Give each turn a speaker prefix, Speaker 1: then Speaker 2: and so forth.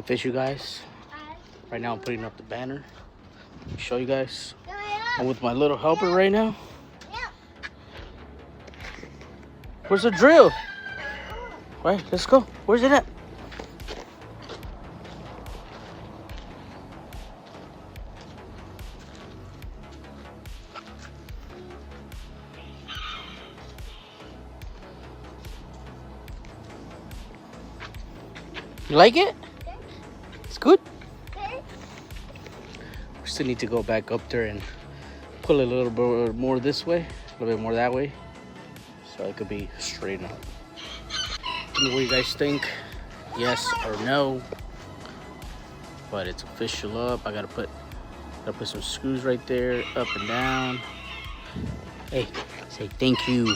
Speaker 1: to fish you guys. Right now I'm putting up the banner. Show you guys. I'm with my little helper right now. Where's the drill? Right, let's go. Where's it at? You like it? It's good. We still need to go back up there and pull a little bit more this way, a little bit more that way, so it could be straight up. Tell me what you guys think, yes or no. But it's official up. I gotta put some screws right there, up and down. Hey, say thank you.